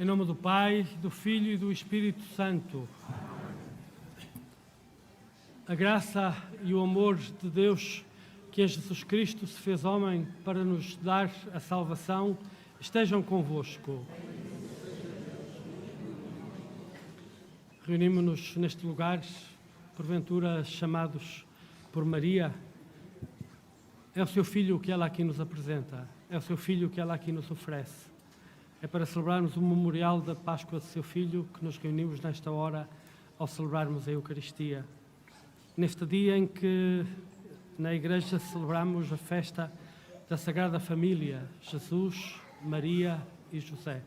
Em nome do Pai, do Filho e do Espírito Santo. A graça e o amor de Deus, que em Jesus Cristo se fez homem para nos dar a salvação, estejam convosco. Reunimos-nos neste lugar, porventura chamados por Maria. É o seu Filho que ela aqui nos apresenta, é o seu Filho que ela aqui nos oferece. É para celebrarmos o memorial da Páscoa de seu Filho que nos reunimos nesta hora ao celebrarmos a Eucaristia. Neste dia em que na Igreja celebramos a festa da Sagrada Família, Jesus, Maria e José.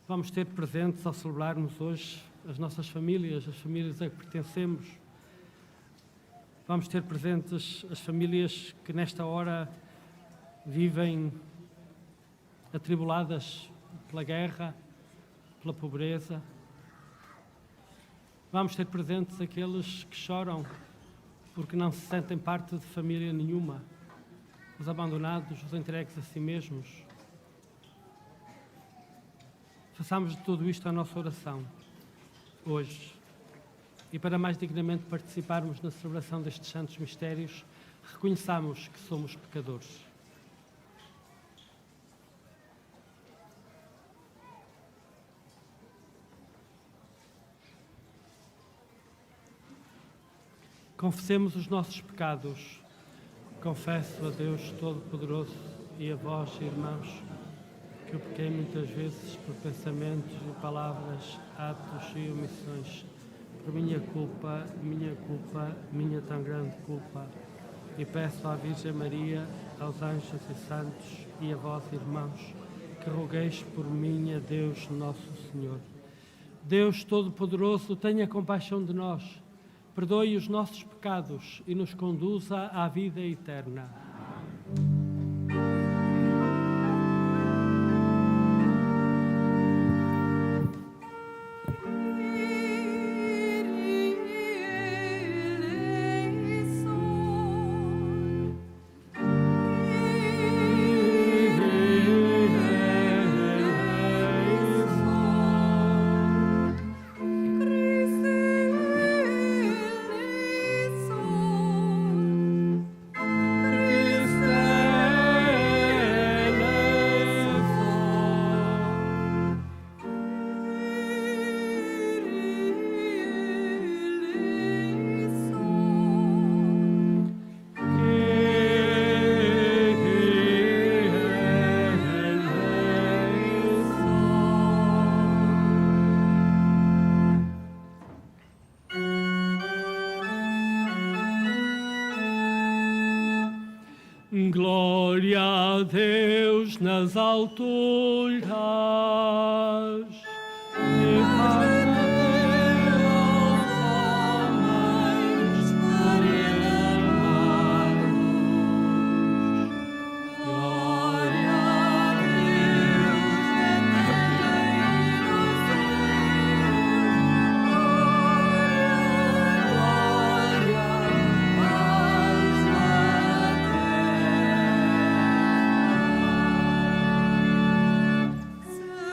Vamos ter presentes ao celebrarmos hoje as nossas famílias, as famílias a que pertencemos. Vamos ter presentes as famílias que nesta hora vivem atribuladas pela guerra, pela pobreza. Vamos ter presentes aqueles que choram porque não se sentem parte de família nenhuma, os abandonados, os entregues a si mesmos. Façamos de tudo isto a nossa oração, hoje. E para mais dignamente participarmos na celebração destes santos mistérios, reconheçamos que somos pecadores. Confessemos os nossos pecados. Confesso a Deus Todo-Poderoso e a vós, irmãos, que eu pequei muitas vezes por pensamentos e palavras, atos e omissões, por minha culpa, minha tão grande culpa. E peço à Virgem Maria, aos anjos e santos e a vós, irmãos, que rogueis por mim a Deus Nosso Senhor. Deus Todo-Poderoso, tenha compaixão de nós, perdoe os nossos pecados e nos conduza à vida eterna. Glória a Deus nas alturas. E paz na terra aos homens por ele amarmos. Glória a Deus eterno Senhor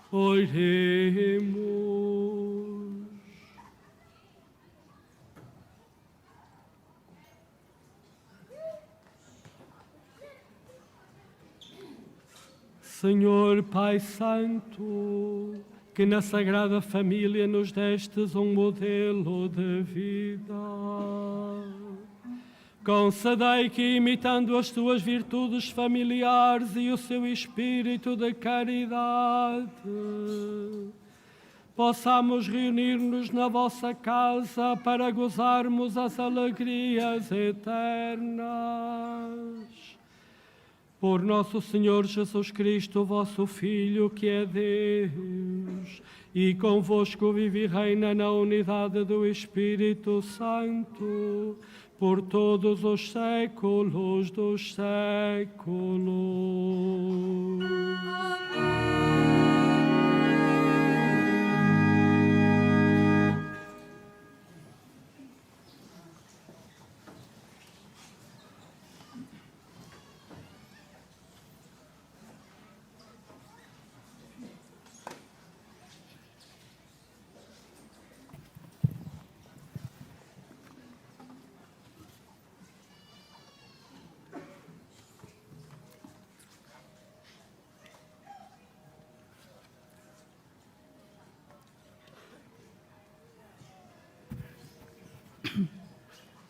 Oremos. Senhor Pai Santo, que na Sagrada Família nos destes um modelo de vida, concedei que, imitando as tuas virtudes familiares e o seu espírito de caridade, possamos reunir-nos na vossa casa para gozarmos as alegrias eternas. Por nosso Senhor Jesus Cristo, vosso Filho, que é Deus, e convosco vive e reina na unidade do Espírito Santo, por todos os séculos dos séculos.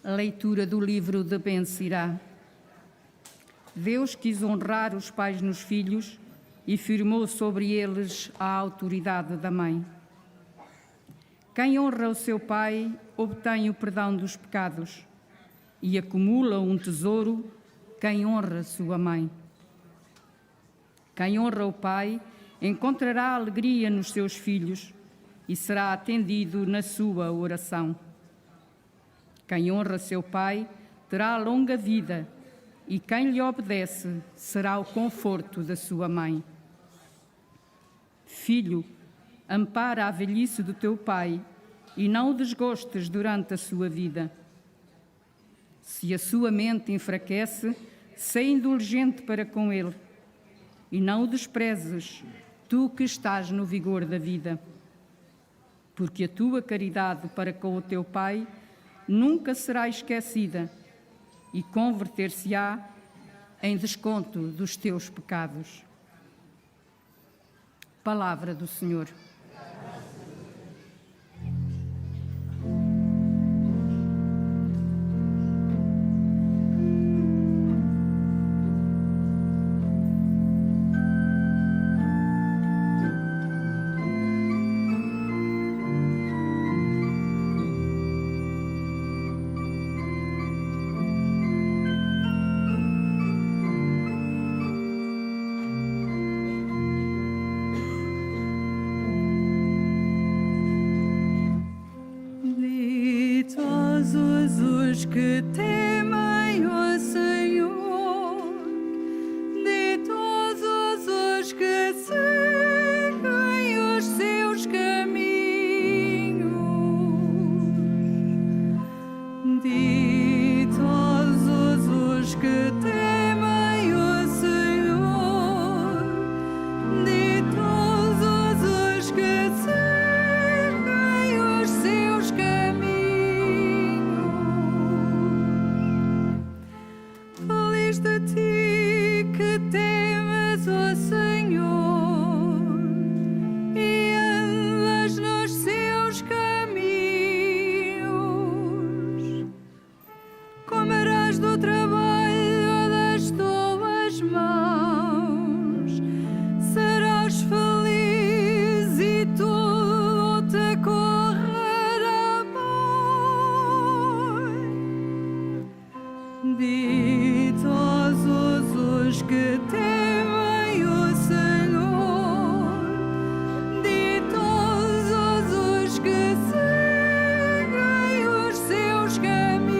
A leitura do livro de Ben-Sirá. Deus quis honrar os pais nos filhos e firmou sobre eles a autoridade da mãe. Quem honra o seu pai obtém o perdão dos pecados e acumula um tesouro quem honra sua mãe. Quem honra o pai encontrará alegria nos seus filhos e será atendido na sua oração. Quem honra seu pai terá longa vida, e quem lhe obedece será o conforto da sua mãe. Filho, ampara a velhice do teu pai e não o desgostes durante a sua vida. Se a sua mente enfraquece, sê indulgente para com ele, e não o desprezes, tu que estás no vigor da vida. Porque a tua caridade para com o teu pai nunca será esquecida e converter-se-á em desconto dos teus pecados. Palavra do Senhor. Que temem o Senhor, ditosos os que seguem os seus caminhos, ditosos os que temem o Senhor, ditosos os que seguem os seus caminhos. De ti que temes o Senhor e andas nos seus caminhos, comerás do trabalho das tuas mãos, serás feliz e tudo te correrá bem. Ditosos os que temem o Senhor, ditosos os que seguem os seus caminhos.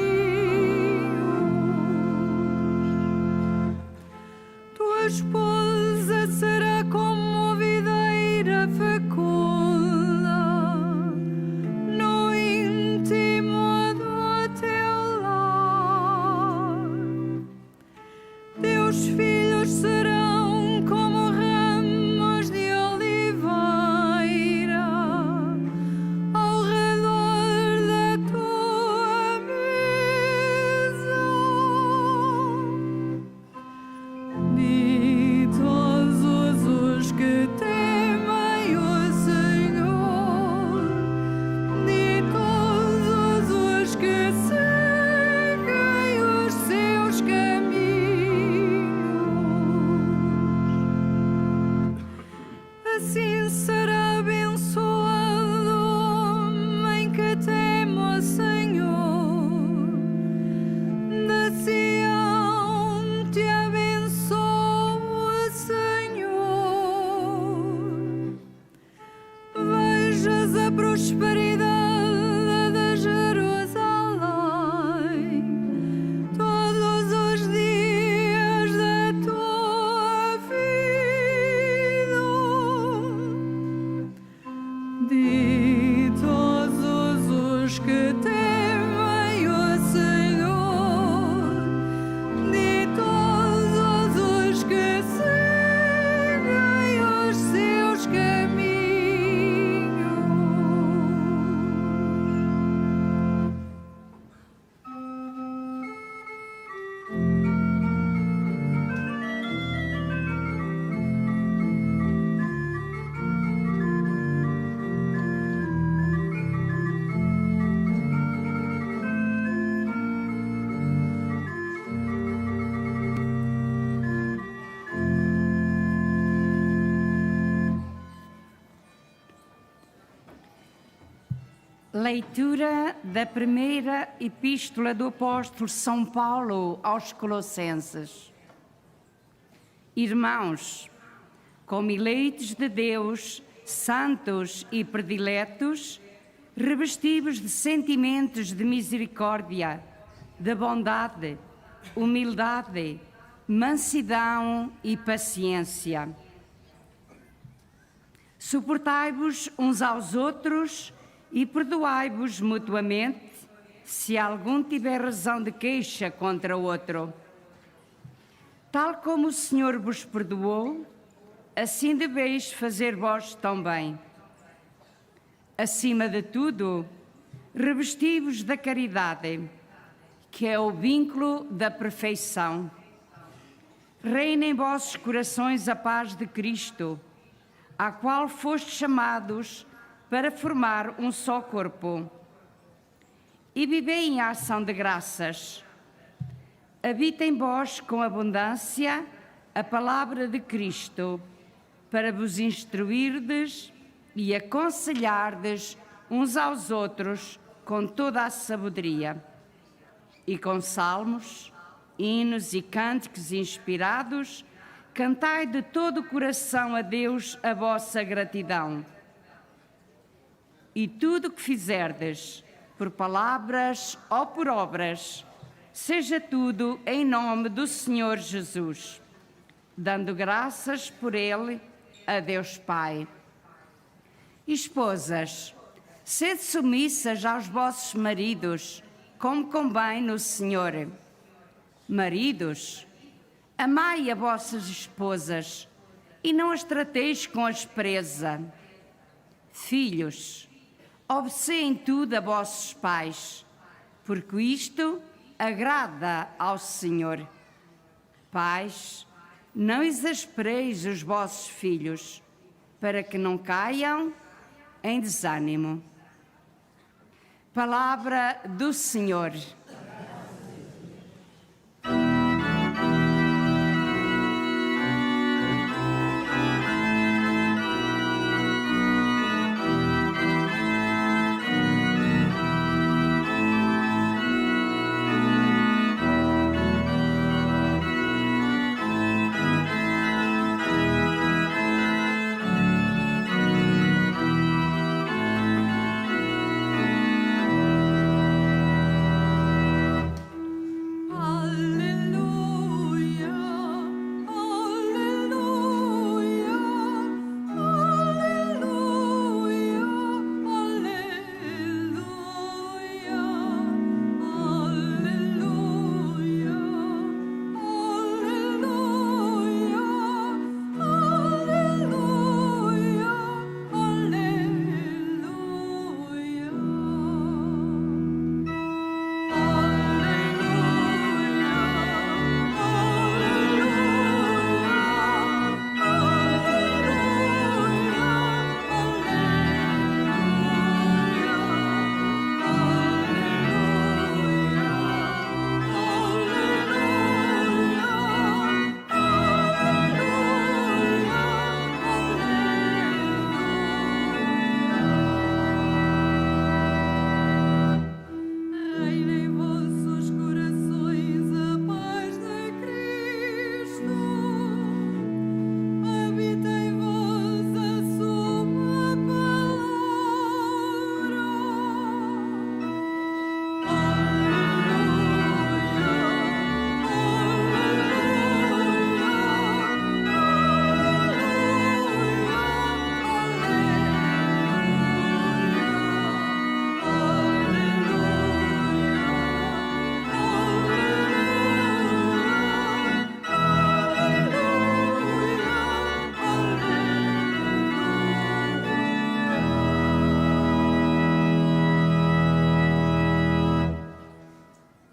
Tua esposa será como videira fecunda no íntimo do teu lar. Teus filhos serão como ramos de oliveira Leitura da primeira epístola do apóstolo São Paulo aos Colossenses. Irmãos, como eleitos de Deus, santos e prediletos, revestivos de sentimentos de misericórdia, de bondade, humildade, mansidão e paciência. Suportai-vos uns aos outros e perdoai-vos mutuamente, se algum tiver razão de queixa contra o outro. Tal como o Senhor vos perdoou, assim deveis fazer vós também. Acima de tudo, revesti-vos da caridade, que é o vínculo da perfeição. Reina em vossos corações a paz de Cristo, à qual fostes chamados para formar um só corpo. E vivei em ação de graças. Habita em vós com abundância a palavra de Cristo, para vos instruirdes e aconselhardes uns aos outros com toda a sabedoria. E com salmos, hinos e cânticos inspirados, cantai de todo o coração a Deus a vossa gratidão. E tudo o que fizerdes, por palavras ou por obras, seja tudo em nome do Senhor Jesus, dando graças por Ele a Deus Pai. Esposas, sede submissas aos vossos maridos, como convém no Senhor. Maridos, amai as vossas esposas e não as trateis com aspereza. Filhos, obedecem tudo a vossos pais, porque isto agrada ao Senhor. Pais, não exaspereis os vossos filhos, para que não caiam em desânimo. Palavra do Senhor.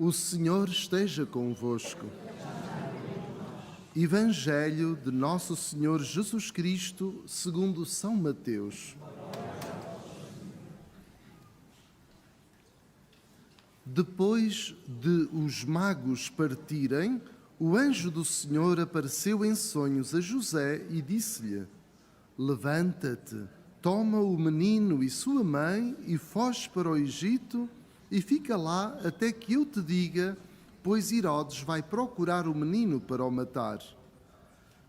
O Senhor esteja convosco. Evangelho de Nosso Senhor Jesus Cristo, segundo São Mateus. Depois de os magos partirem, o anjo do Senhor apareceu em sonhos a José e disse-lhe: Levanta-te, toma o menino e sua mãe e foge para o Egito e fica lá até que eu te diga, pois Herodes vai procurar o menino para o matar.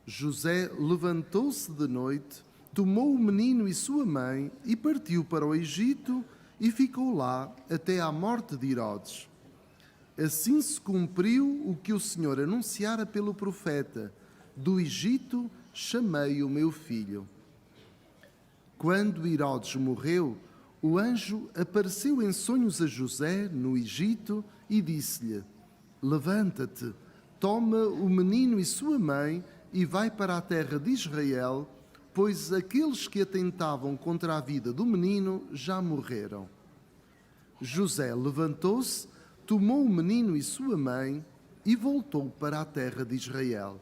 José levantou-se de noite, tomou o menino e sua mãe e partiu para o Egito e ficou lá até à morte de Herodes. Assim se cumpriu o que o Senhor anunciara pelo profeta: do Egito chamei o meu filho. Quando Herodes morreu, o anjo apareceu em sonhos a José no Egito e disse-lhe: levanta-te, toma o menino e sua mãe e vai para a terra de Israel, pois aqueles que atentavam contra a vida do menino já morreram. José levantou-se, tomou o menino e sua mãe e voltou para a terra de Israel.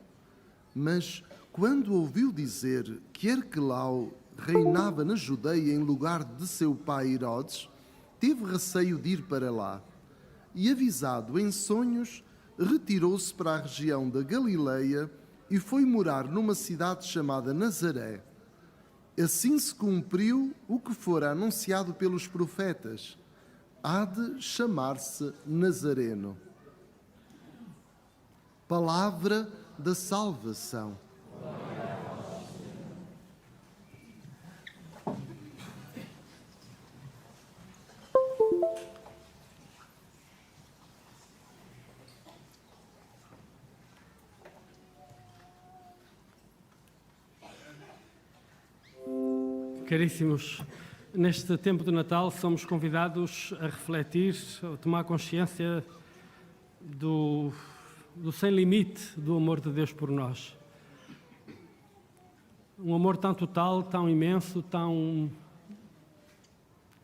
Mas quando ouviu dizer que Arquelau reinava na Judeia em lugar de seu pai Herodes, teve receio de ir para lá. E, avisado em sonhos, retirou-se para a região da Galileia e foi morar numa cidade chamada Nazaré. Assim se cumpriu o que fora anunciado pelos profetas: há de chamar-se Nazareno. Palavra da salvação. Caríssimos, neste tempo de Natal somos convidados a refletir, a tomar consciência do sem limite do amor de Deus por nós. Um amor tão total, tão imenso, tão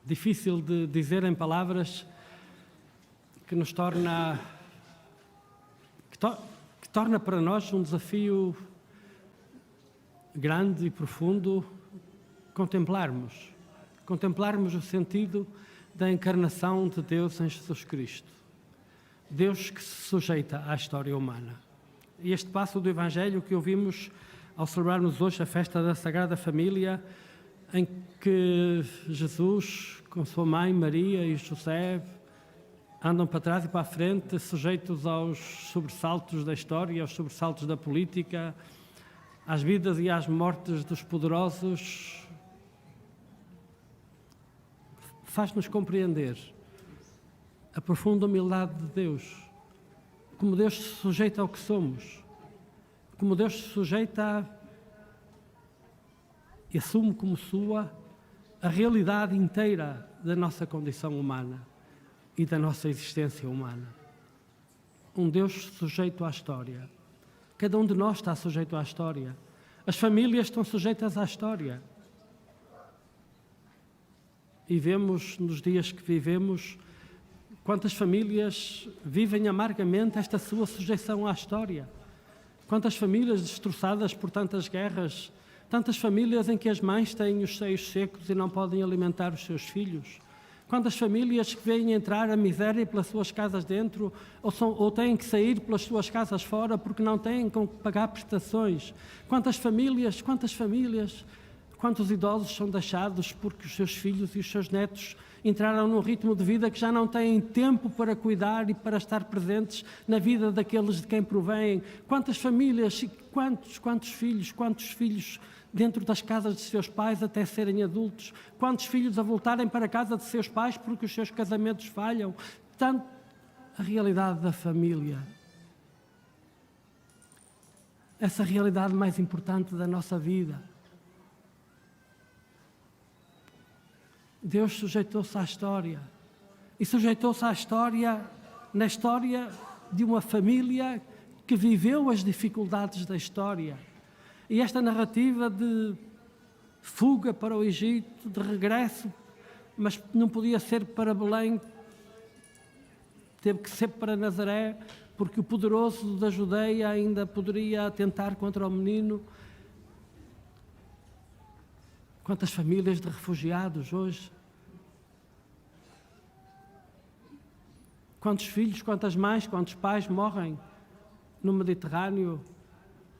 difícil de dizer em palavras, que nos torna para nós um desafio grande e profundo contemplarmos o sentido da encarnação de Deus em Jesus Cristo. Deus que se sujeita à história humana. E este passo do Evangelho que ouvimos ao celebrarmos hoje a festa da Sagrada Família, em que Jesus, com sua mãe Maria e José, andam para trás e para a frente, sujeitos aos sobressaltos da história, aos sobressaltos da política, às vidas e às mortes dos poderosos, faz-nos compreender a profunda humildade de Deus, como Deus se sujeita ao que somos, como Deus se sujeita e assume como sua a realidade inteira da nossa condição humana e da nossa existência humana. Um Deus sujeito à história. Cada um de nós está sujeito à história. As famílias estão sujeitas à história. E vemos, nos dias que vivemos, quantas famílias vivem amargamente esta sua sujeição à história. Quantas famílias destroçadas por tantas guerras, tantas famílias em que as mães têm os seios secos e não podem alimentar os seus filhos. Quantas famílias que veem entrar a miséria pelas suas casas dentro ou têm que sair pelas suas casas fora porque não têm com que pagar prestações. Quantas famílias, quantos idosos são deixados porque os seus filhos e os seus netos entraram num ritmo de vida que já não têm tempo para cuidar e para estar presentes na vida daqueles de quem provêm. Quantas famílias e quantos filhos dentro das casas de seus pais até serem adultos. Quantos filhos a voltarem para a casa de seus pais porque os seus casamentos falham. Tanto a realidade da família. Essa realidade mais importante da nossa vida. Deus sujeitou-se à história. E sujeitou-se à história, na história de uma família que viveu as dificuldades da história. E esta narrativa de fuga para o Egito, de regresso, mas não podia ser para Belém, teve que ser para Nazaré, porque o poderoso da Judeia ainda poderia atentar contra o menino. Quantas famílias de refugiados hoje? Quantos filhos, quantas mães, quantos pais morrem no Mediterrâneo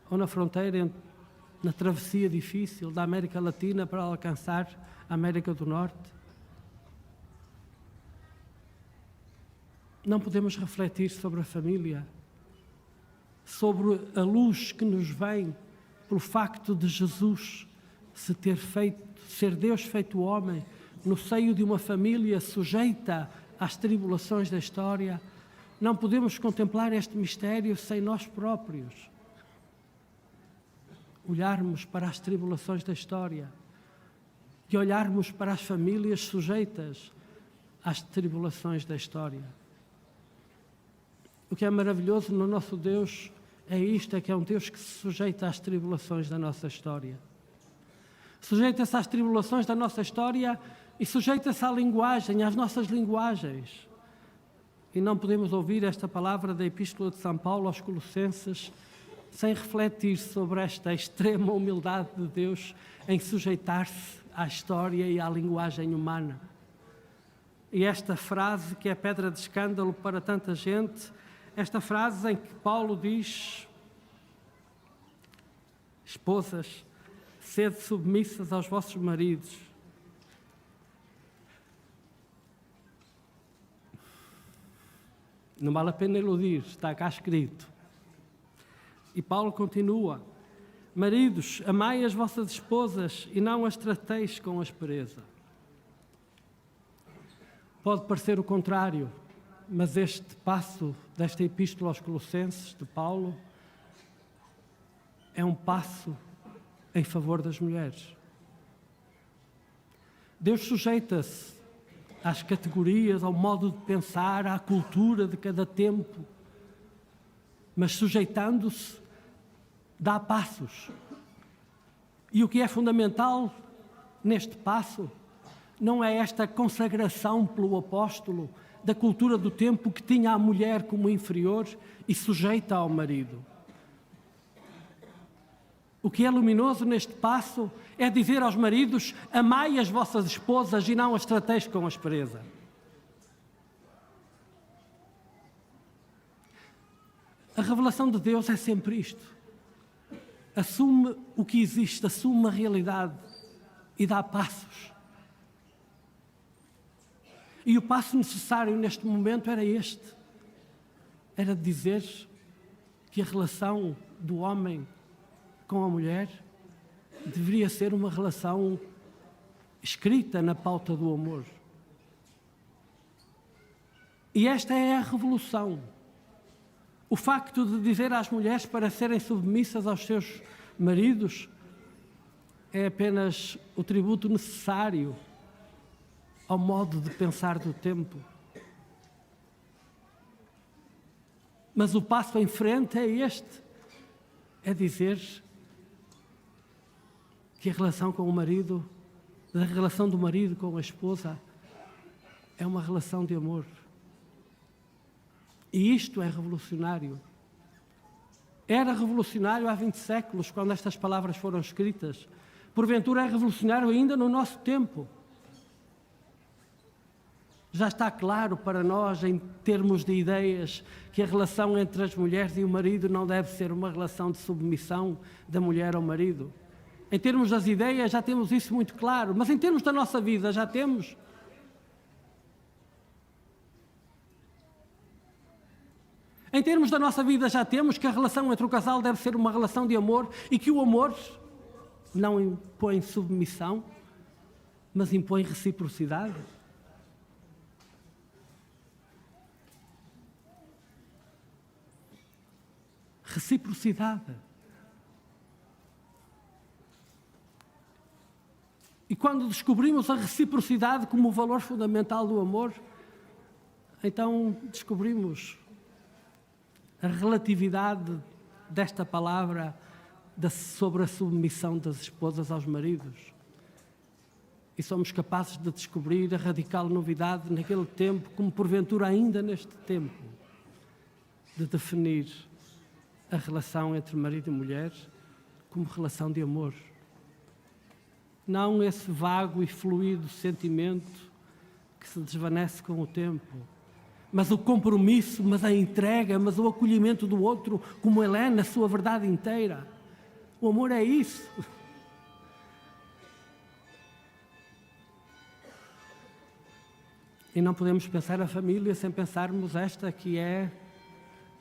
ou na fronteira na travessia difícil da América Latina para alcançar a América do Norte. Não podemos refletir sobre a família, sobre a luz que nos vem pelo facto de Jesus ser Deus feito homem, no seio de uma família sujeita às tribulações da história. Não podemos contemplar este mistério sem nós próprios olharmos para as tribulações da história e olharmos para as famílias sujeitas às tribulações da história. O que é maravilhoso no nosso Deus é isto, é que é um Deus que se sujeita às tribulações da nossa história. Sujeita-se às tribulações da nossa história e sujeita-se à linguagem, às nossas linguagens. E não podemos ouvir esta palavra da Epístola de São Paulo aos Colossenses sem refletir sobre esta extrema humildade de Deus em sujeitar-se à história e à linguagem humana. E esta frase, que é pedra de escândalo para tanta gente, esta frase em que Paulo diz: esposas, sede submissas aos vossos maridos. Não vale a pena iludir, está cá escrito. E Paulo continua: maridos, amai as vossas esposas e não as trateis com aspereza. Pode parecer o contrário, mas este passo desta Epístola aos Colossenses, de Paulo, é um passo em favor das mulheres. Deus sujeita-se às categorias, ao modo de pensar, à cultura de cada tempo, mas sujeitando-se, dá passos. E o que é fundamental neste passo não é esta consagração pelo apóstolo da cultura do tempo que tinha a mulher como inferior e sujeita ao marido. O que é luminoso neste passo é dizer aos maridos: amai as vossas esposas e não as trateis com aspereza. A revelação de Deus é sempre isto. Assume o que existe, assume a realidade e dá passos. E o passo necessário neste momento era este. Era dizer que a relação do homem com a mulher deveria ser uma relação escrita na pauta do amor. E esta é a revolução. O facto de dizer às mulheres para serem submissas aos seus maridos é apenas o tributo necessário ao modo de pensar do tempo. Mas o passo em frente é este, é dizer que a relação com o marido, a relação do marido com a esposa, é uma relação de amor. E isto é revolucionário. Era revolucionário há 20 séculos, quando estas palavras foram escritas. Porventura é revolucionário ainda no nosso tempo. Já está claro para nós, em termos de ideias, que a relação entre as mulheres e o marido não deve ser uma relação de submissão da mulher ao marido. Em termos das ideias já temos isso muito claro, mas em termos da nossa vida já temos. Em termos da nossa vida já temos que a relação entre o casal deve ser uma relação de amor e que o amor não impõe submissão, mas impõe reciprocidade. Reciprocidade. E quando descobrimos a reciprocidade como o valor fundamental do amor, então descobrimos a relatividade desta palavra sobre a submissão das esposas aos maridos. E somos capazes de descobrir a radical novidade naquele tempo, como porventura ainda neste tempo, de definir a relação entre marido e mulher como relação de amor. Não esse vago e fluido sentimento que se desvanece com o tempo, mas o compromisso, mas a entrega, mas o acolhimento do outro como ele é na sua verdade inteira. O amor é isso. E não podemos pensar a família sem pensarmos esta que é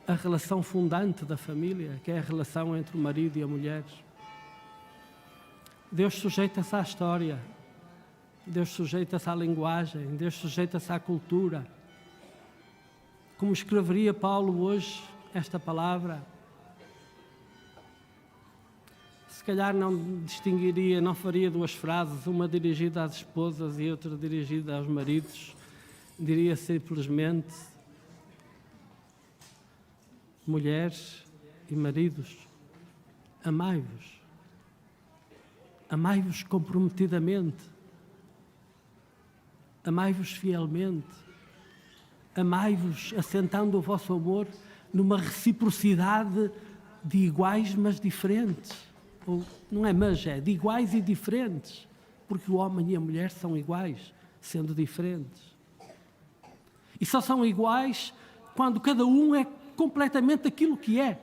a relação fundante da família, que é a relação entre o marido e a mulher. Deus sujeita-se à história, Deus sujeita-se à linguagem, Deus sujeita-se à cultura. Como escreveria Paulo hoje esta palavra? Se calhar não distinguiria, não faria duas frases, uma dirigida às esposas e outra dirigida aos maridos. Diria simplesmente: mulheres e maridos, amai-vos. Amai-vos comprometidamente. Amai-vos fielmente. Amai-vos assentando o vosso amor numa reciprocidade de iguais, mas diferentes. Ou, não é mas, é de iguais e diferentes. Porque o homem e a mulher são iguais, sendo diferentes. E só são iguais quando cada um é completamente aquilo que é.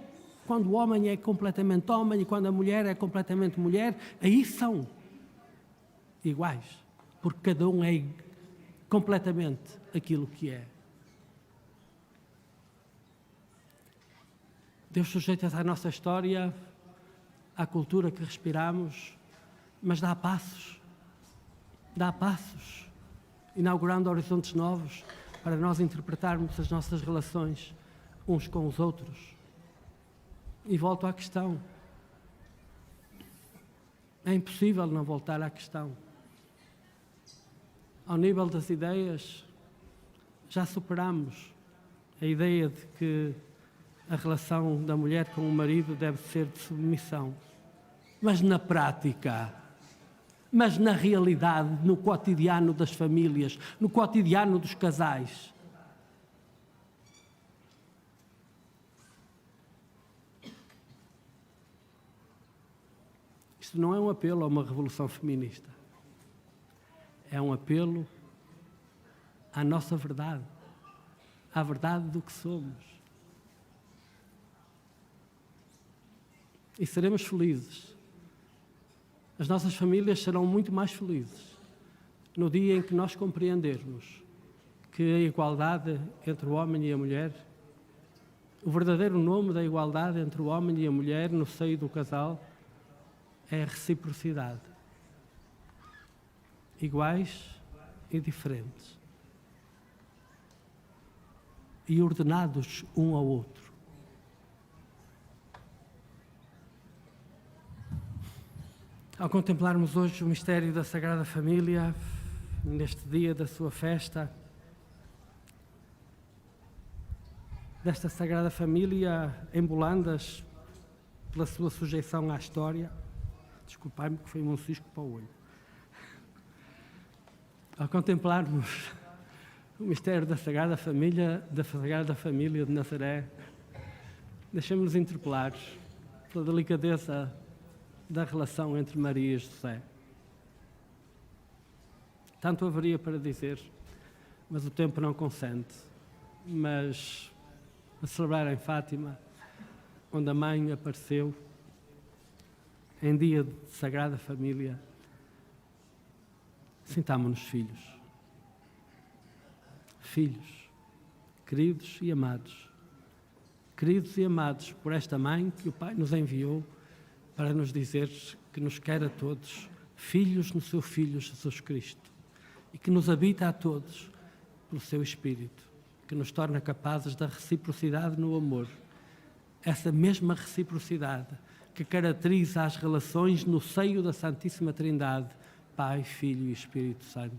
Quando o homem é completamente homem e quando a mulher é completamente mulher, aí são iguais. Porque cada um é completamente aquilo que é. Deus sujeita-se à nossa história, à cultura que respiramos, mas dá passos, inaugurando horizontes novos para nós interpretarmos as nossas relações uns com os outros. E volto à questão. É impossível não voltar à questão. Ao nível das ideias, já superamos a ideia de que a relação da mulher com o marido deve ser de submissão. Mas na prática, mas na realidade, no cotidiano das famílias, no cotidiano dos casais, isto não é um apelo a uma revolução feminista. É um apelo à nossa verdade, à verdade do que somos. E seremos felizes. As nossas famílias serão muito mais felizes no dia em que nós compreendermos que a igualdade entre o homem e a mulher, o verdadeiro nome da igualdade entre o homem e a mulher no seio do casal, é a reciprocidade. Iguais e diferentes. E ordenados um ao outro. Ao contemplarmos hoje o mistério da Sagrada Família, neste dia da sua festa, desta Sagrada Família em Bolandas, pela sua sujeição à história, desculpai-me que foi um cisco para o olho. Ao contemplarmos o mistério da Sagrada Família de Nazaré, deixemos-nos interpelar pela delicadeza da relação entre Maria e José. Tanto haveria para dizer, mas o tempo não consente. Mas a celebrar em Fátima, onde a mãe apareceu, em dia de Sagrada Família, sintámonos filhos. Filhos, queridos e amados. Queridos e amados por esta mãe que o Pai nos enviou para nos dizer que nos quer a todos, filhos no seu Filho Jesus Cristo, e que nos habita a todos pelo seu Espírito, que nos torna capazes da reciprocidade no amor, essa mesma reciprocidade que caracteriza as relações no seio da Santíssima Trindade, Pai, Filho e Espírito Santo.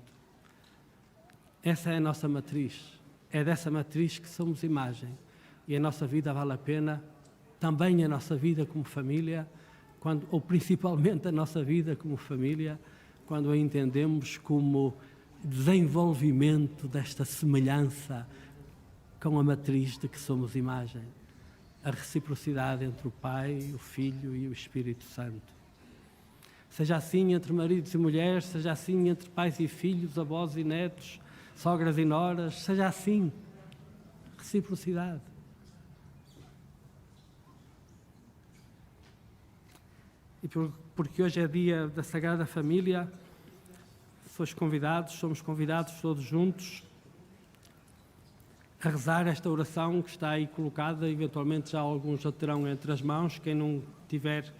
Essa é a nossa matriz, é dessa matriz que somos imagem, e a nossa vida vale a pena, também a nossa vida como família, ou principalmente a nossa vida como família, quando a entendemos como desenvolvimento desta semelhança com a matriz de que somos imagem, a reciprocidade entre o Pai, o Filho e o Espírito Santo. Seja assim entre maridos e mulheres, seja assim entre pais e filhos, avós e netos, sogras e noras, seja assim. Reciprocidade. e porque hoje é dia da Sagrada Família, somos convidados todos juntos a rezar esta oração que está aí colocada. Eventualmente já alguns já terão entre as mãos. Quem não tiver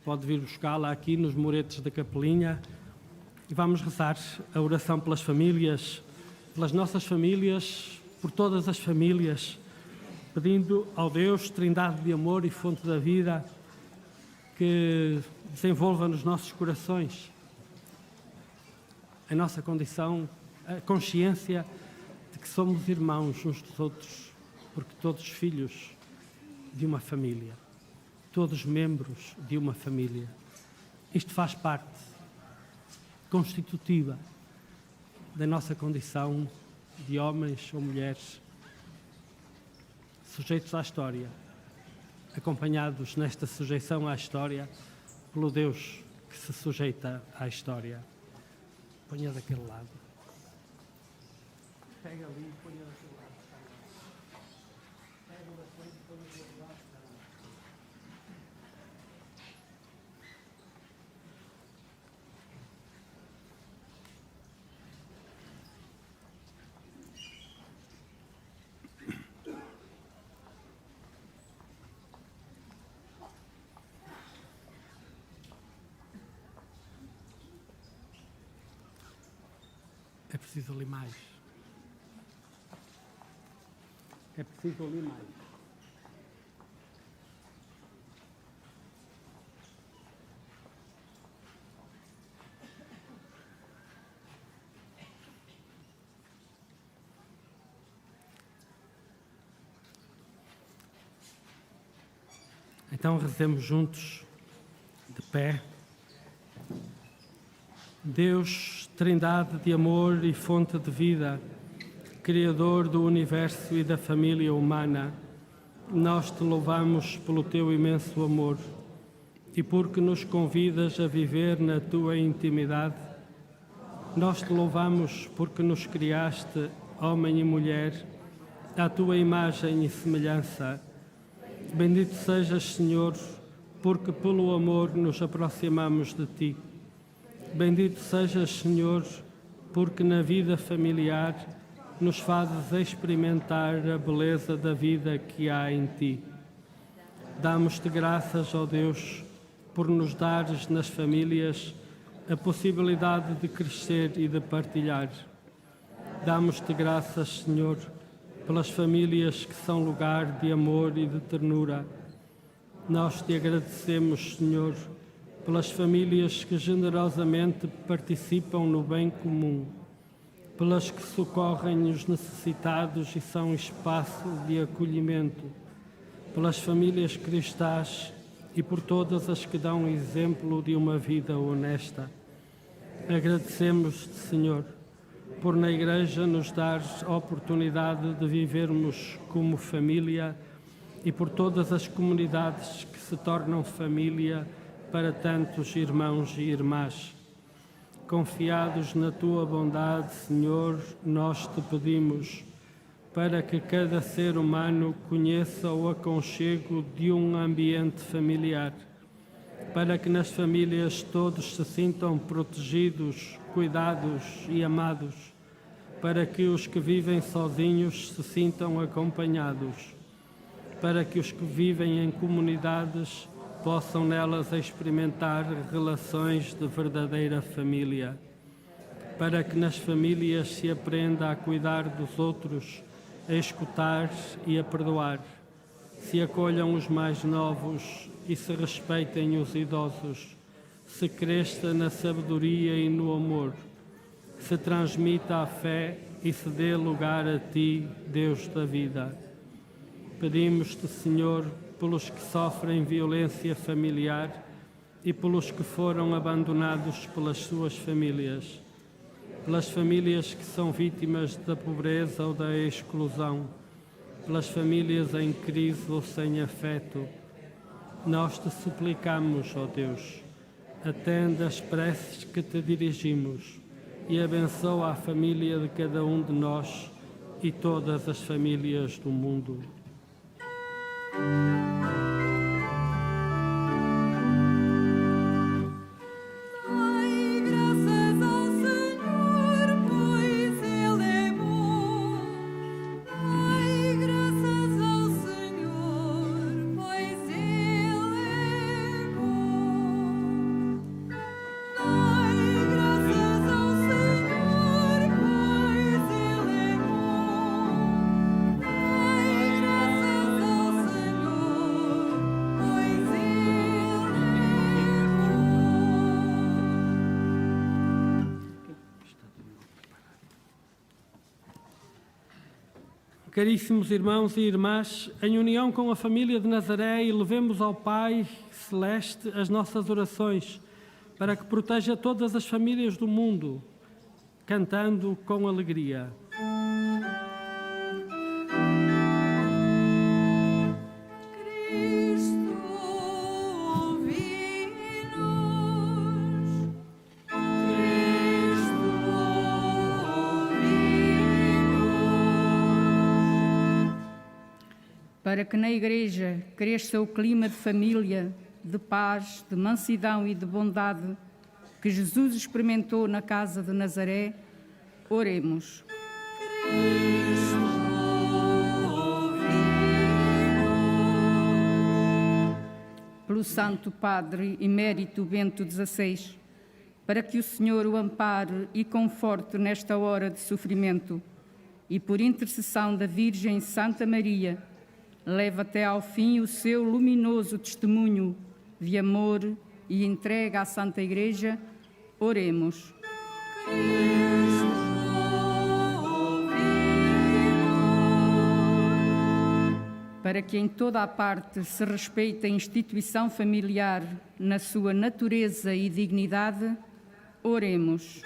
pode vir buscá-la aqui nos muretes da capelinha. E vamos rezar a oração pelas famílias, pelas nossas famílias, por todas as famílias, pedindo ao Deus, Trindade de amor e fonte da vida, que desenvolva nos nossos corações a nossa condição, a consciência de que somos irmãos uns dos outros, porque todos filhos de uma família, todos membros de uma família. Isto faz parte constitutiva da nossa condição de homens ou mulheres sujeitos à história, acompanhados nesta sujeição à história pelo Deus que se sujeita à história. Ponha daquele lado. Pega ali e ponha daquele lado. Pega o da frente e põe daquele lado. É preciso ali mais. É preciso ali mais. Então rezemos juntos, de pé. Deus, Trindade de amor e fonte de vida, Criador do universo e da família humana, nós te louvamos pelo teu imenso amor e porque nos convidas a viver na tua intimidade. Nós te louvamos porque nos criaste, homem e mulher, à tua imagem e semelhança. Bendito sejas, Senhor, porque pelo amor nos aproximamos de ti. Bendito sejas, Senhor, porque na vida familiar nos fazes experimentar a beleza da vida que há em ti. Damos-te graças, ó Deus, por nos dares nas famílias a possibilidade de crescer e de partilhar. Damos-te graças, Senhor, pelas famílias que são lugar de amor e de ternura. Nós te agradecemos, Senhor, pelas famílias que generosamente participam no bem comum, pelas que socorrem os necessitados e são espaço de acolhimento, pelas famílias cristãs e por todas as que dão exemplo de uma vida honesta. Agradecemos-te, Senhor, por na Igreja nos dares a oportunidade de vivermos como família e por todas as comunidades que se tornam família para tantos irmãos e irmãs. Confiados na tua bondade, Senhor, nós te pedimos para que cada ser humano conheça o aconchego de um ambiente familiar, para que nas famílias todos se sintam protegidos, cuidados e amados, para que os que vivem sozinhos se sintam acompanhados, para que os que vivem em comunidades possam nelas experimentar relações de verdadeira família, para que nas famílias se aprenda a cuidar dos outros, a escutar e a perdoar, se acolham os mais novos e se respeitem os idosos, se cresça na sabedoria e no amor, se transmita a fé e se dê lugar a ti, Deus da vida. Pedimos-te, Senhor, pelos que sofrem violência familiar e pelos que foram abandonados pelas suas famílias, pelas famílias que são vítimas da pobreza ou da exclusão, pelas famílias em crise ou sem afeto. Nós te suplicamos, ó Deus, atende as preces que te dirigimos e abençoa a família de cada um de nós e todas as famílias do mundo. Caríssimos irmãos e irmãs, em união com a família de Nazaré, elevemos ao Pai Celeste as nossas orações, para que proteja todas as famílias do mundo, cantando com alegria. Para que na Igreja cresça o clima de família, de paz, de mansidão e de bondade que Jesus experimentou na casa de Nazaré, oremos. Pelo Santo Padre Emérito Bento XVI, para que o Senhor o ampare e conforte nesta hora de sofrimento, e por intercessão da Virgem Santa Maria, leva até ao fim o seu luminoso testemunho de amor e entrega à Santa Igreja, oremos. Para que em toda a parte se respeite a instituição familiar na sua natureza e dignidade, oremos.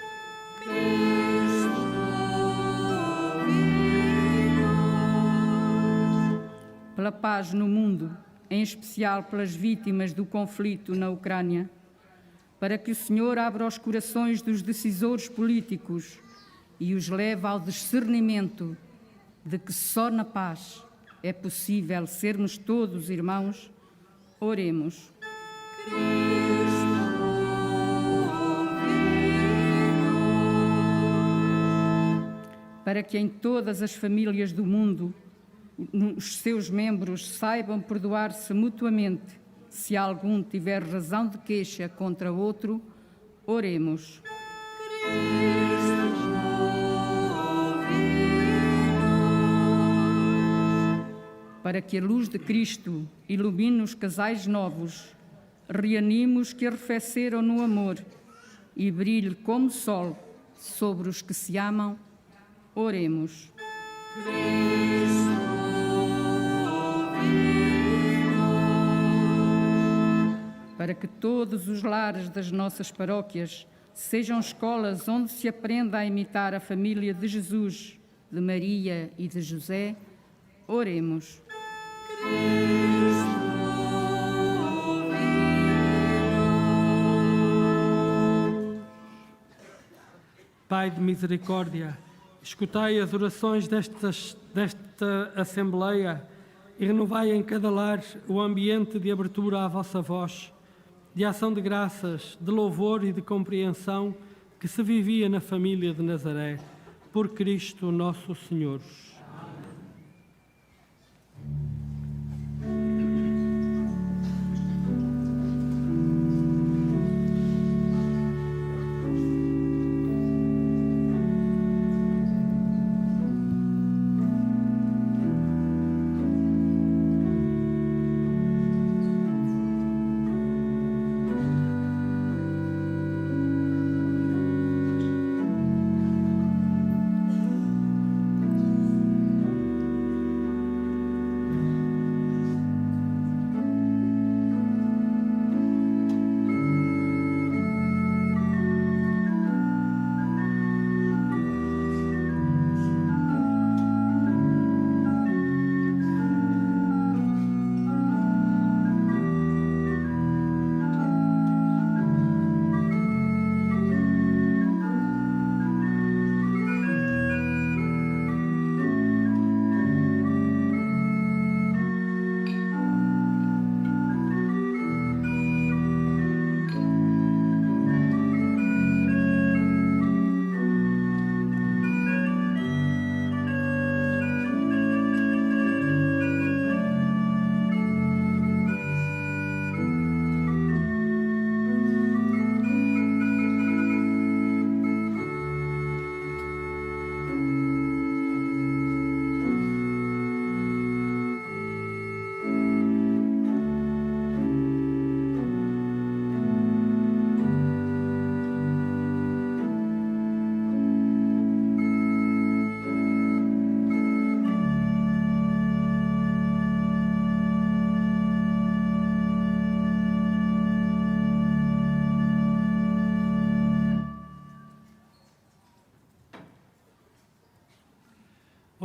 Pela paz no mundo, em especial pelas vítimas do conflito na Ucrânia, para que o Senhor abra os corações dos decisores políticos e os leve ao discernimento de que só na paz é possível sermos todos irmãos, oremos. Para que em todas as famílias do mundo os seus membros saibam perdoar-se mutuamente, se algum tiver razão de queixa contra outro, oremos. Para que a luz de Cristo ilumine os casais novos, reanimos que arrefeceram no amor e brilhe como sol sobre os que se amam, oremos. Para que todos os lares das nossas paróquias sejam escolas onde se aprenda a imitar a família de Jesus, de Maria e de José, oremos. Pai de misericórdia, escutai as orações desta Assembleia e renovai em cada lar o ambiente de abertura à vossa voz, de ação de graças, de louvor e de compreensão que se vivia na família de Nazaré, por Cristo nosso Senhor.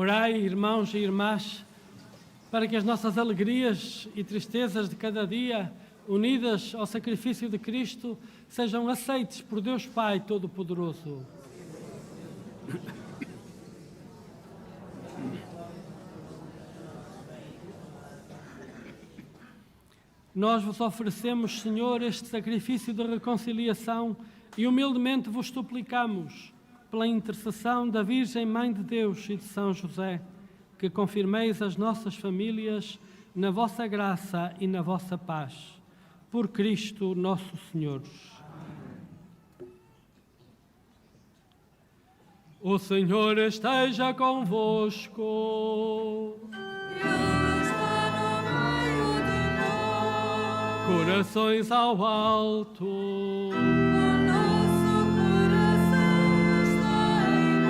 Orai, irmãos e irmãs, para que as nossas alegrias e tristezas de cada dia, unidas ao sacrifício de Cristo, sejam aceites por Deus Pai Todo-Poderoso. Nós vos oferecemos, Senhor, este sacrifício de reconciliação e humildemente vos suplicamos, pela intercessão da Virgem Mãe de Deus e de São José, que confirmeis as nossas famílias na vossa graça e na vossa paz. Por Cristo nosso Senhor. O Senhor esteja convosco. Corações ao alto. O nosso coração está em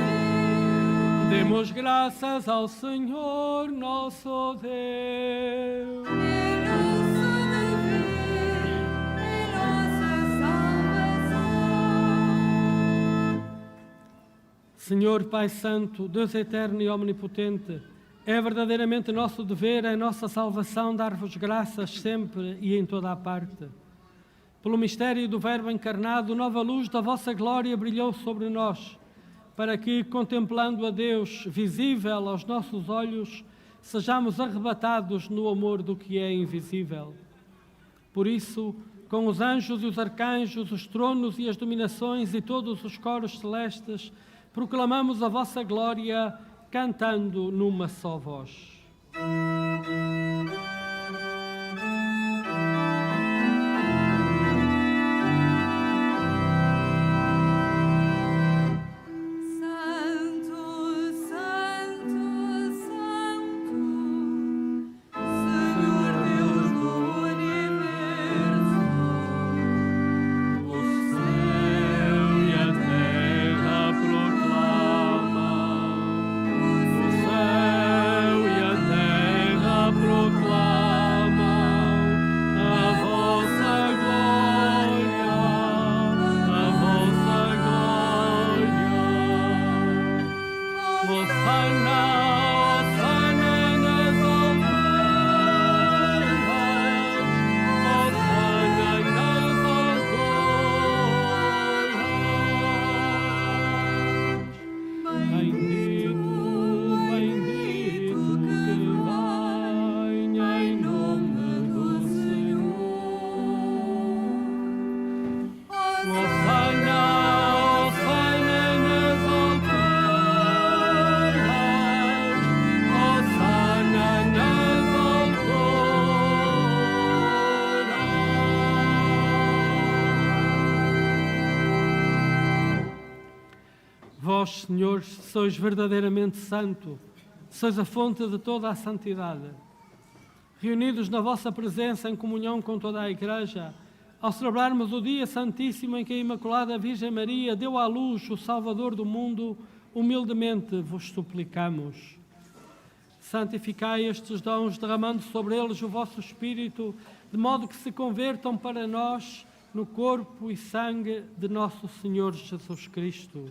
ti. Demos graças ao Senhor nosso Deus. É nosso dever, é nossa salvação. Senhor Pai Santo, Deus eterno e omnipotente, é verdadeiramente nosso dever, é nossa salvação dar-vos graças sempre e em toda a parte. Pelo mistério do Verbo encarnado, nova luz da vossa glória brilhou sobre nós, para que, contemplando a Deus visível aos nossos olhos, sejamos arrebatados no amor do que é invisível. Por isso, com os anjos e os arcanjos, os tronos e as dominações e todos os coros celestes, proclamamos a vossa glória, cantando numa só voz. Santo, Santo, Santo, Senhor Deus do universo, O céu e a terra proclamam. O céu e a terra proclamam a vossa glória, a vossa glória. Hosana, Hosana nas alturas, Hosana nas alturas. Bendito, bendito que venha em nome do Senhor. Hosana, Hosana nas alturas, Hosana nas alturas. Vós, Senhor, sois verdadeiramente santo, sois a fonte de toda a santidade. Reunidos na vossa presença em comunhão com toda a Igreja, ao celebrarmos o dia santíssimo em que a Imaculada Virgem Maria deu à luz o Salvador do mundo, humildemente vos suplicamos. Santificai estes dons, derramando sobre eles o vosso Espírito, de modo que se convertam para nós no corpo e sangue de nosso Senhor Jesus Cristo.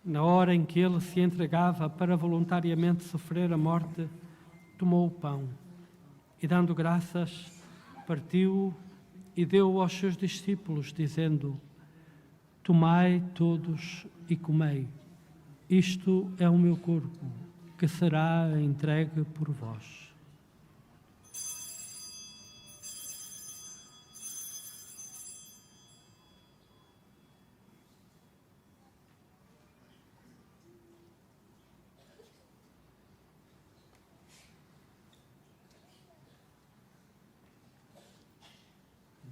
Na hora em que ele se entregava para voluntariamente sofrer a morte, tomou o pão e, dando graças, partiu-o e deu-o aos seus discípulos, dizendo: Tomai todos e comei. Isto é o meu corpo, que será entregue por vós.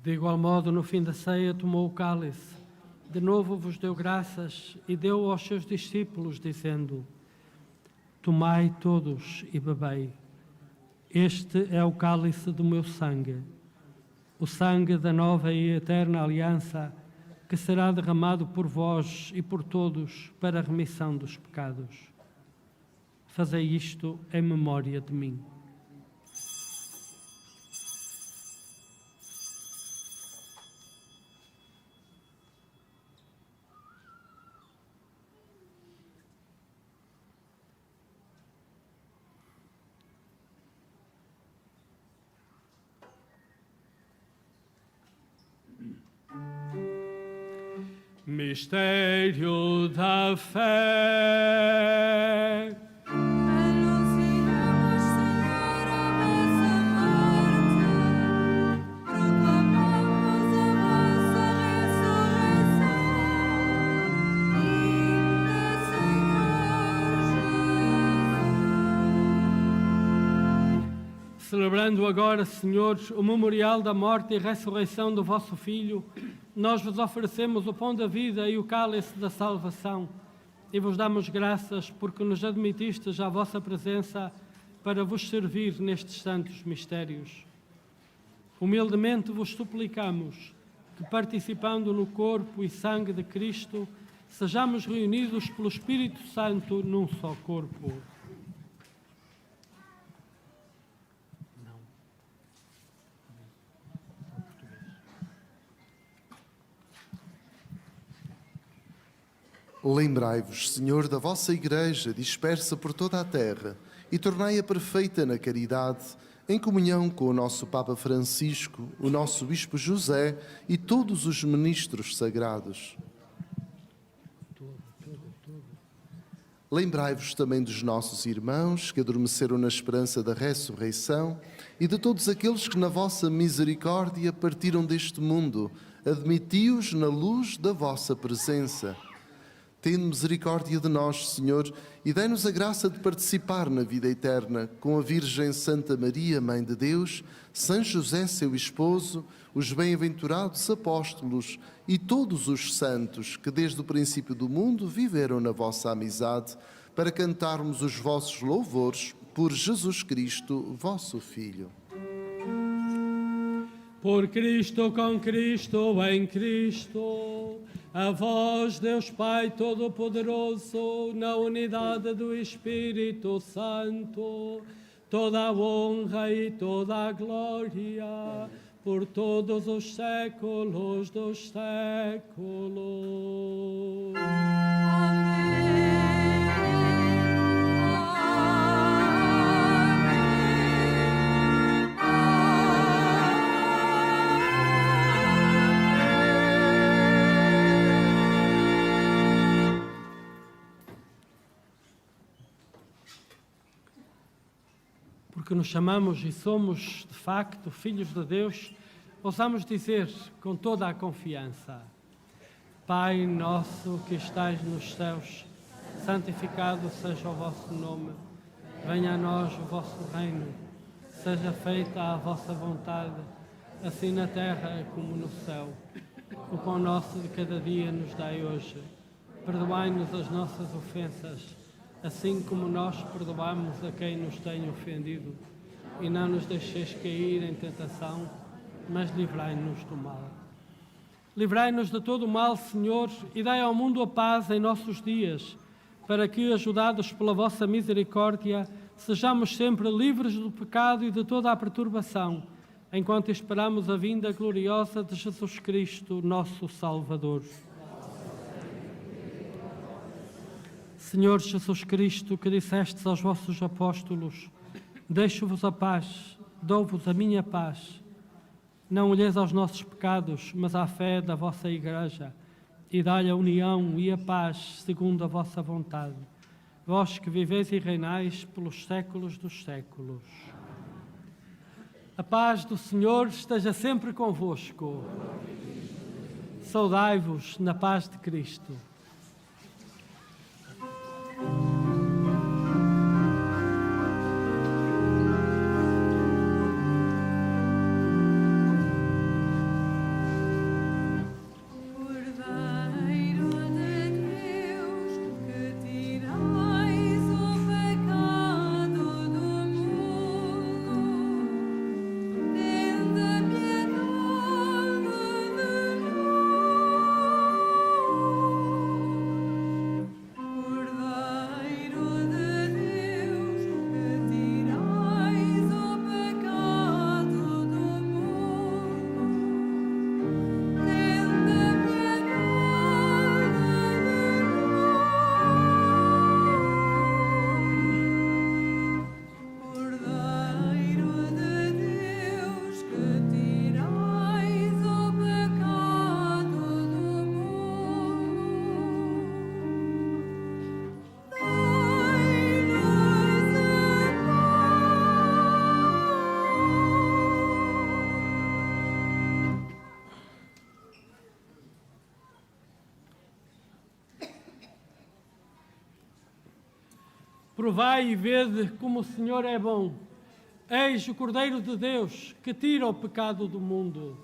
De igual modo, no fim da ceia, tomou o cálice, de novo vos deu graças e deu aos seus discípulos, dizendo: Tomai todos e bebei. Este é o cálice do meu sangue, o sangue da nova e eterna aliança, que será derramado por vós e por todos para a remissão dos pecados. Fazei isto em memória de mim. Mistério da fé. Anunciamos, Senhor, a vossa morte, proclamamos a vossa ressurreição. Vinda, Senhor Jesus. Celebrando agora, Senhor, o memorial da morte e ressurreição do vosso Filho, nós vos oferecemos o pão da vida e o cálice da salvação e vos damos graças porque nos admitistes à vossa presença para vos servir nestes santos mistérios. Humildemente vos suplicamos que, participando no corpo e sangue de Cristo, sejamos reunidos pelo Espírito Santo num só corpo. Lembrai-vos, Senhor, da vossa Igreja dispersa por toda a terra e tornai-a perfeita na caridade, em comunhão com o nosso Papa Francisco, o nosso Bispo José e todos os ministros sagrados. Lembrai-vos também dos nossos irmãos que adormeceram na esperança da ressurreição e de todos aqueles que na vossa misericórdia partiram deste mundo. Admiti-os na luz da vossa presença. Tende misericórdia de nós, Senhor, e dai-nos a graça de participar na vida eterna com a Virgem Santa Maria, Mãe de Deus, São José, seu esposo, os bem-aventurados apóstolos e todos os santos que desde o princípio do mundo viveram na vossa amizade, para cantarmos os vossos louvores por Jesus Cristo, vosso Filho. Por Cristo, com Cristo, em Cristo, a vós, Deus Pai Todo-Poderoso, na unidade do Espírito Santo, toda a honra e toda a glória, por todos os séculos dos séculos. Porque nos chamamos e somos, de facto, filhos de Deus, ousamos dizer com toda a confiança: Pai nosso que estais nos céus, santificado seja o vosso nome. Venha a nós o vosso reino. Seja feita a vossa vontade, assim na terra como no céu. O pão nosso de cada dia nos dai hoje. Perdoai-nos as nossas ofensas, assim como nós perdoamos a quem nos tem ofendido. E não nos deixeis cair em tentação, mas livrai-nos do mal. Livrai-nos de todo o mal, Senhor, e dai ao mundo a paz em nossos dias, para que, ajudados pela vossa misericórdia, sejamos sempre livres do pecado e de toda a perturbação, enquanto esperamos a vinda gloriosa de Jesus Cristo, nosso Salvador. Senhor Jesus Cristo, que dissestes aos vossos apóstolos: deixo-vos a paz, dou-vos a minha paz. Não olheis aos nossos pecados, mas à fé da vossa Igreja, e dai a união e a paz segundo a vossa vontade. Vós que viveis e reinais pelos séculos dos séculos. A paz do Senhor esteja sempre convosco. Saudai-vos na paz de Cristo. Cordeiro de Deus, que tirais o pecado do mundo, tende piedade de nós. Provai e vede como o Senhor é bom. Eis o Cordeiro de Deus que tira o pecado do mundo.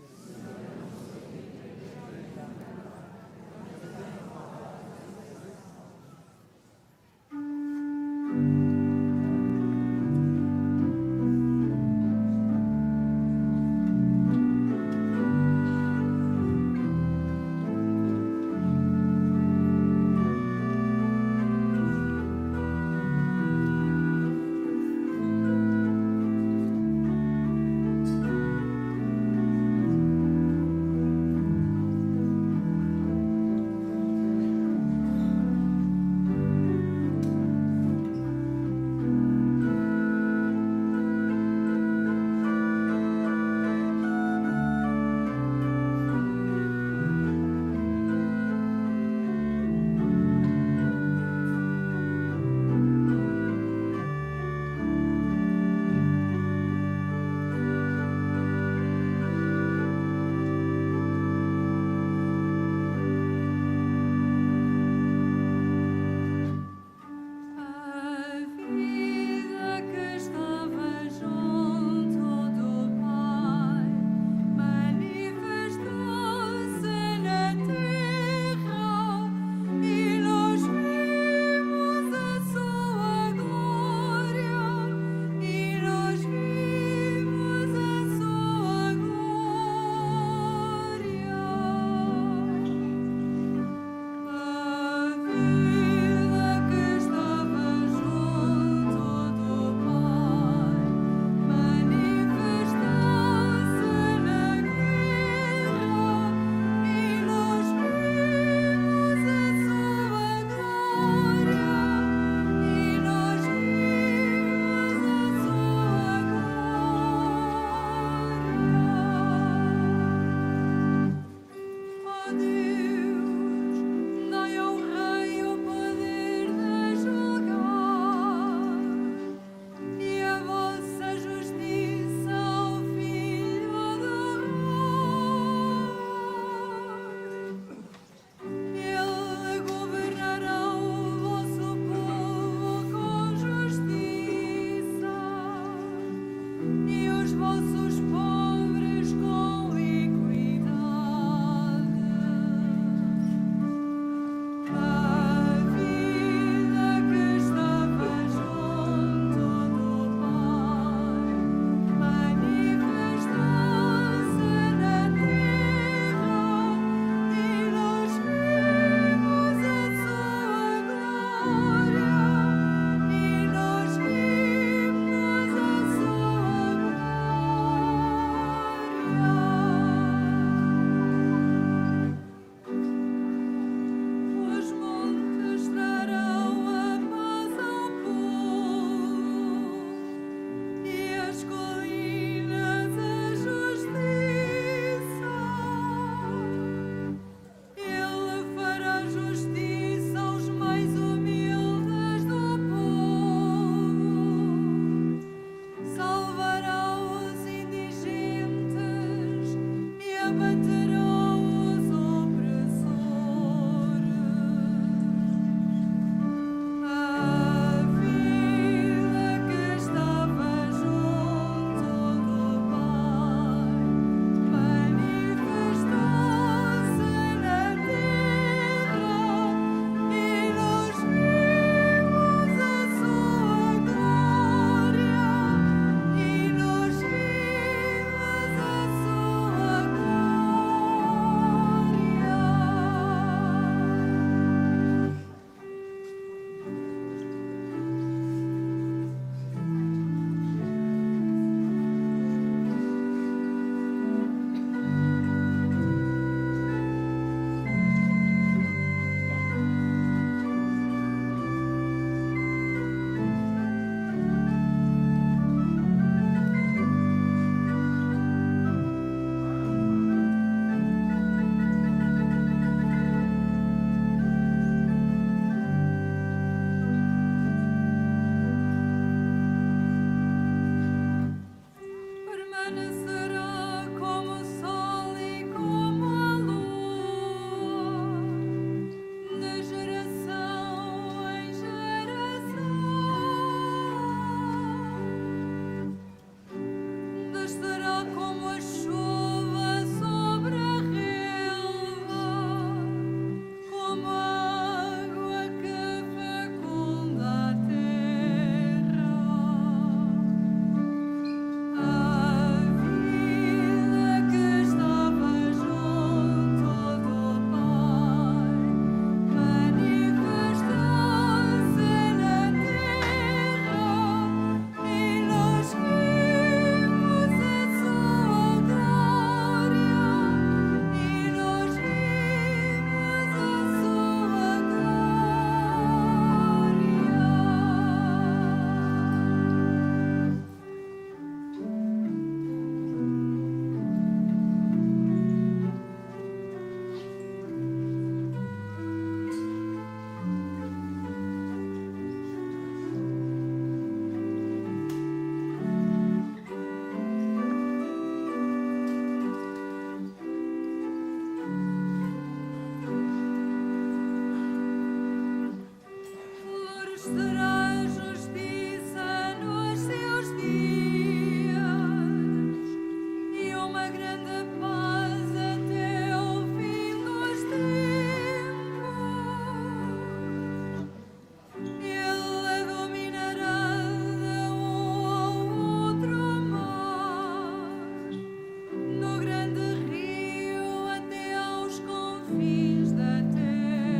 confins da terra.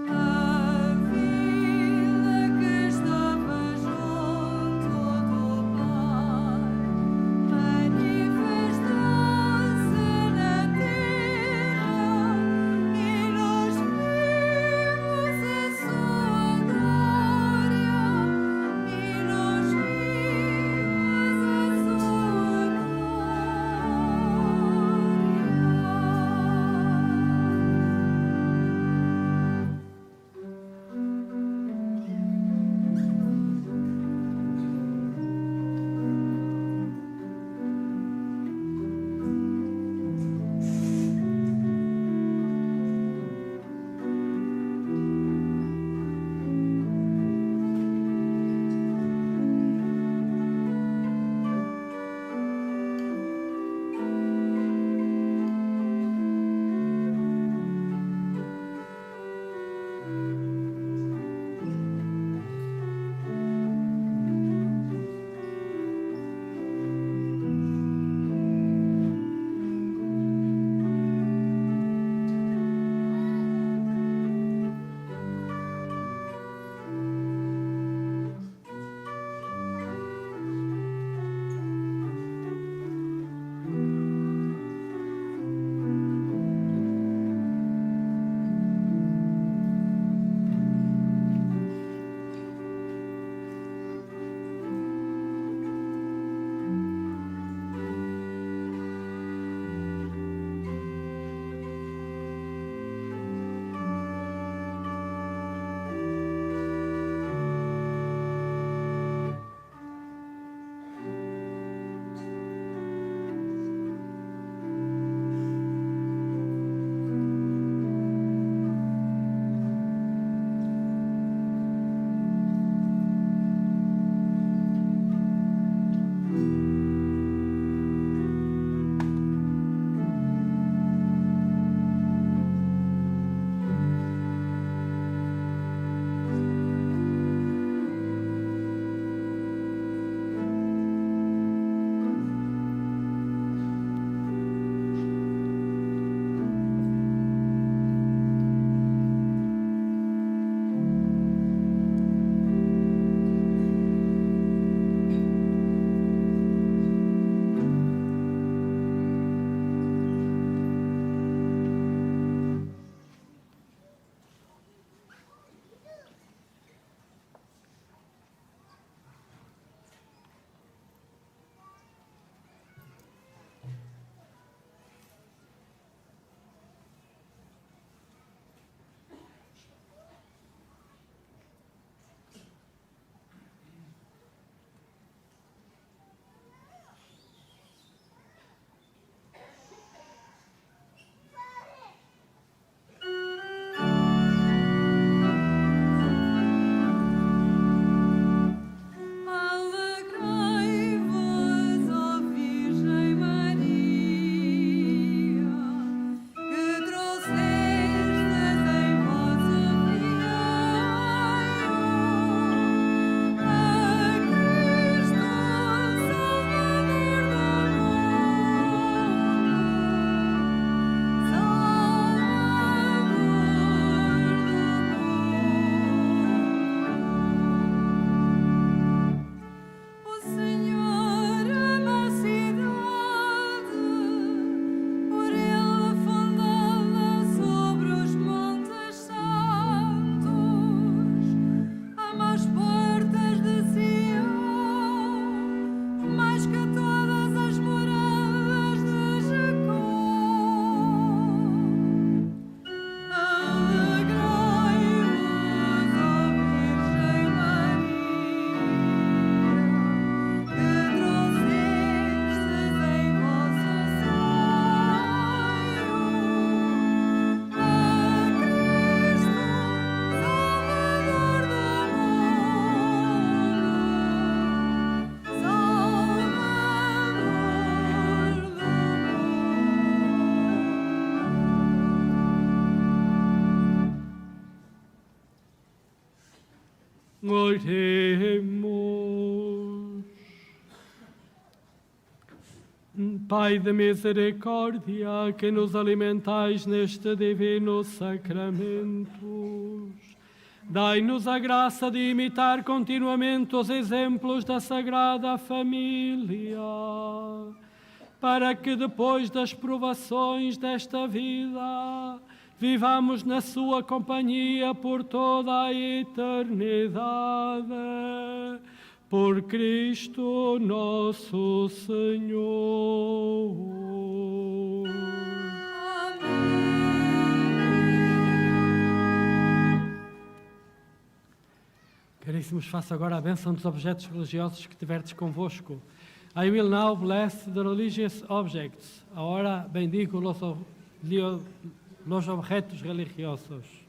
A vila que estava junto do Pai manifestou-se na terra e nós vimos a sua glória e nós vimos a sua Oremos. Pai de misericórdia, que nos alimentais neste divino sacramento, dai-nos a graça de imitar continuamente os exemplos da Sagrada Família, para que depois das provações desta vida vivamos na sua companhia por toda a eternidade. Por Cristo nosso Senhor. Caríssimos, faço agora a bênção dos objetos religiosos que tiverdes convosco. I will now bless the religious objects. Ahora bendigo los objetos religiosos.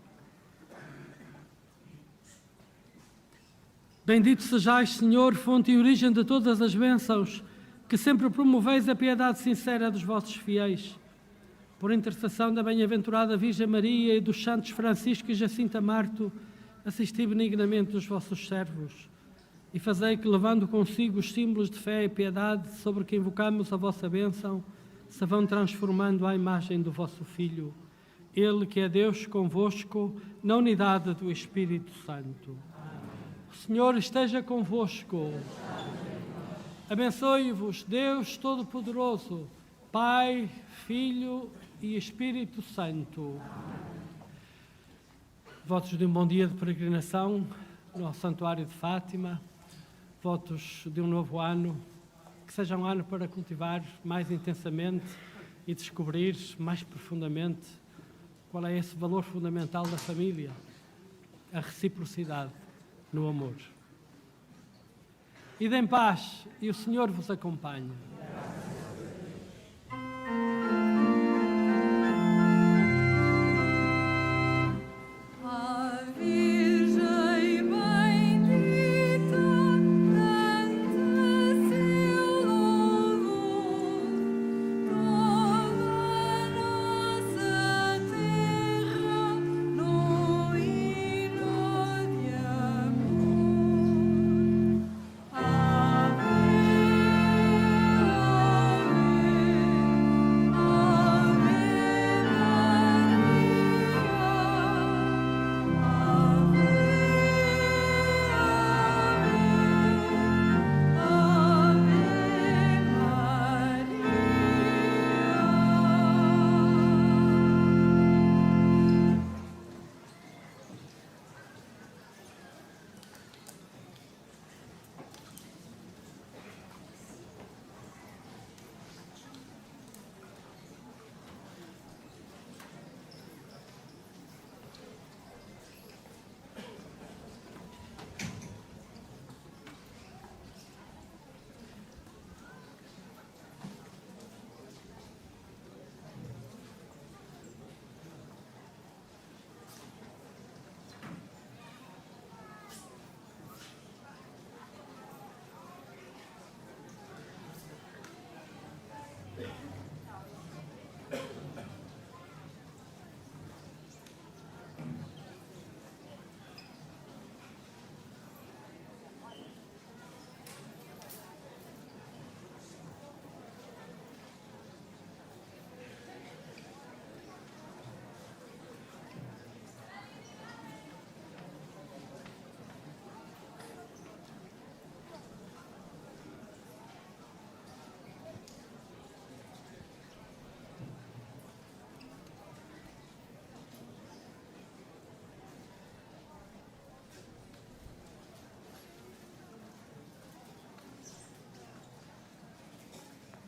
Bendito sejais, Senhor, fonte e origem de todas as bênçãos, que sempre promoveis a piedade sincera dos vossos fiéis. Por intercessão da bem-aventurada Virgem Maria e dos santos Francisco e Jacinta Marto, assisti benignamente os vossos servos e fazei que, levando consigo os símbolos de fé e piedade sobre que invocamos a vossa bênção, se vão transformando à imagem do vosso Filho, Ele que é Deus convosco, na unidade do Espírito Santo. O Senhor esteja convosco. Abençoe-vos, Deus Todo-Poderoso, Pai, Filho e Espírito Santo. Votos de um bom dia de peregrinação no Santuário de Fátima. Votos de um novo ano, que seja um ano para cultivar mais intensamente e descobrir mais profundamente qual é esse valor fundamental da família, a reciprocidade no amor. Ide em paz e o Senhor vos acompanhe.